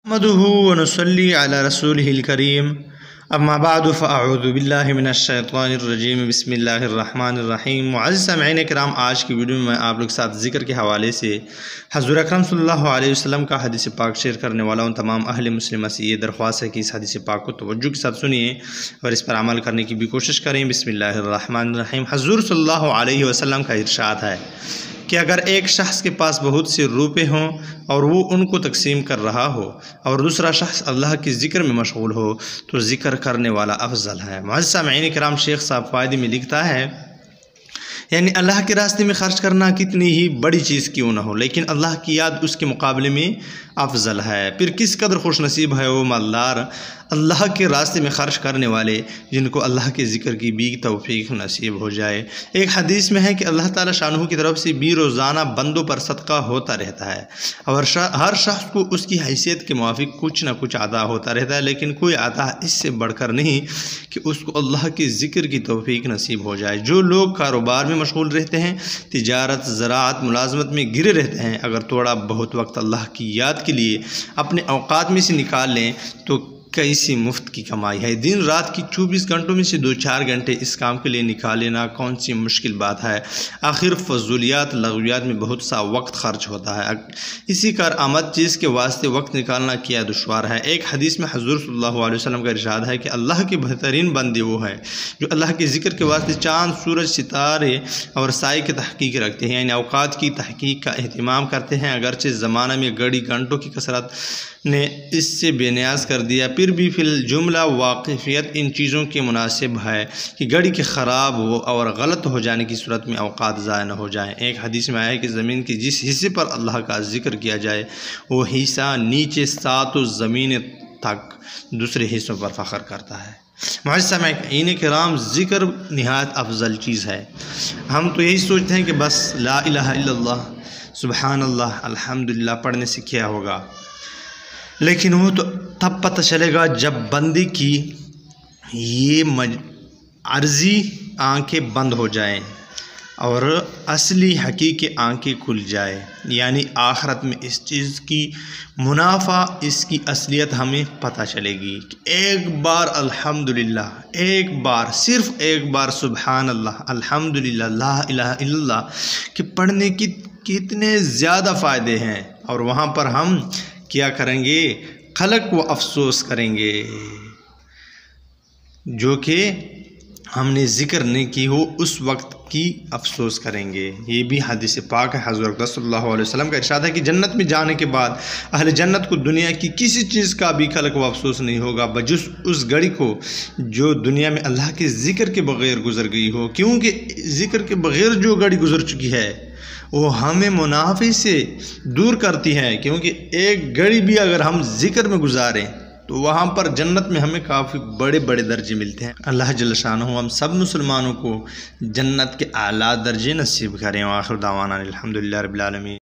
نحمده ونصلي على رسوله الكريم اما بعد فاعوذ باللہ من الشیطان الرجیم بسم اللہ الرحمن الرحیم۔ معزز سامعین کرام، آج کی ویڈیو میں آپ لوگ ساتھ ذکر کے حوالے سے حضور اکرم صلی اللہ علیہ وسلم کا حدیث پاک شیئر کرنے والا ہوں۔ تمام اہل مسلمہ سے یہ درخواست ہے کہ اس حدیث پاک کو توجہ کے ساتھ سنیے اور اس پر عمل کرنے کی بھی کوشش کریں۔ بسم اللہ الرحمن الرحیم۔ حضور صلی اللہ علیہ وسلم کا ارشاد ہے کہ اگر ایک شخص کے پاس بہت سے روپے ہوں اور وہ ان کو تقسیم کر رہا ہو اور دوسرا شخص اللہ کے ذکر میں مشغول ہو تو ذکر کرنے والا افضل ہے۔ معزز سامعین کرام، شیخ صاحب فائدے میں لکھتا ہے یعنی اللہ کے راستے میں خرچ کرنا کتنی ہی بڑی چیز کیوں نہ ہو، لیکن اللہ کی یاد اس کے مقابلے میں افضل ہے۔ پھر کس قدر خوش نصیب ہے وہ مالدار، اللہ کے راستے میں خرچ کرنے والے جن کو اللہ کے ذکر کی بھی توفیق نصیب ہو جائے۔ ایک حدیث میں ہے کہ اللہ تعالیٰ شانہ کی طرف سے بھی روزانہ بندوں پر صدقہ ہوتا رہتا ہے اور ہر شخص کو اس کی حیثیت کے موافق کچھ نہ کچھ عطا ہوتا رہتا ہے، لیکن کوئی عطا اس سے بڑھ کر نہیں کہ اس کو اللہ کے ذکر کی توفیق نصیب ہو جائے۔ جو لوگ کاروبار میں مشغول رہتے ہیں، تجارت، زراعت، ملازمت میں گرے رہتے ہیں، اگر تھوڑا بہت وقت اللہ کی یاد کے لیے اپنے اوقات میں سے نکال لیں تو کیسی مفت کی کمائی ہے۔ دن رات کی 24 گھنٹوں میں سے 2-4 گھنٹے اس کام کے لیے نکال لینا کون سی مشکل بات ہے۔ آخر فضولیات لغویات میں بہت سا وقت خرچ ہوتا ہے، اسی کارآمد چیز کے واسطے وقت نکالنا کیا دشوار ہے۔ ایک حدیث میں حضور صلی اللہ علیہ وسلم کا ارشاد ہے کہ اللہ کے بہترین بندے وہ ہیں جو اللہ کے ذکر کے واسطے چاند، سورج، ستارے اور سائے کی تحقیق رکھتے ہیں، یعنی اوقات کی تحقیق کا اہتمام کرتے ہیں۔ اگرچہ زمانہ میں گھڑی گھنٹوں کی کثرت نے اس سے بے نیاز کر دیا، پھر بھی فی الجملہ واقفیت ان چیزوں کے مناسب ہے کہ گھڑی کے خراب ہو اور غلط ہو جانے کی صورت میں اوقات ضائع نہ ہو جائیں۔ ایک حدیث میں آیا ہے کہ زمین کے جس حصے پر اللہ کا ذکر کیا جائے وہ حصہ نیچے 7 زمین تک دوسرے حصوں پر فخر کرتا ہے۔ معزز سامعین کرام، ذکر نہایت افضل چیز ہے۔ ہم تو یہی سوچتے ہیں کہ بس لا الہ الا اللہ، سبحان اللہ، الحمدللہ پڑھنے سے کیا ہوگا، لیکن وہ تو تب پتہ چلے گا جب بندے کی یہ عرضی آنکھیں بند ہو جائیں اور اصلی حقیقی آنکھیں کھل جائے، یعنی آخرت میں اس چیز کی منافع، اس کی اصلیت ہمیں پتہ چلے گی کہ ایک بار الحمدللہ، ایک بار، صرف ایک بار سبحان اللہ، الحمدللہ، لا الہ الا اللہ کہ پڑھنے کی کتنے زیادہ فائدے ہیں، اور وہاں پر ہم کیا کریں گے؟ خلق و افسوس کریں گے جو کہ ہم نے ذکر نہیں کی ہو، اس وقت کی افسوس کریں گے۔ یہ بھی حدیث پاک ہے، حضرت صلی اللہ علیہ وسلم کا ارشاد ہے کہ جنت میں جانے کے بعد اہل جنت کو دنیا کی کسی چیز کا بھی خلق و افسوس نہیں ہوگا بجز اس گھڑی کو جو دنیا میں اللہ کے ذکر کے بغیر گزر گئی ہو، کیونکہ ذکر کے بغیر جو گھڑی گزر چکی ہے وہ ہمیں منافع سے دور کرتی ہے، کیونکہ ایک گھڑی بھی اگر ہم ذکر میں گزاریں تو وہاں پر جنت میں ہمیں کافی بڑے بڑے درجے ملتے ہیں۔ اللہ جل شانہ ہم سب مسلمانوں کو جنت کے اعلیٰ درجے نصیب کریں۔ وآخر دعوانا الحمدللہ رب العالمین۔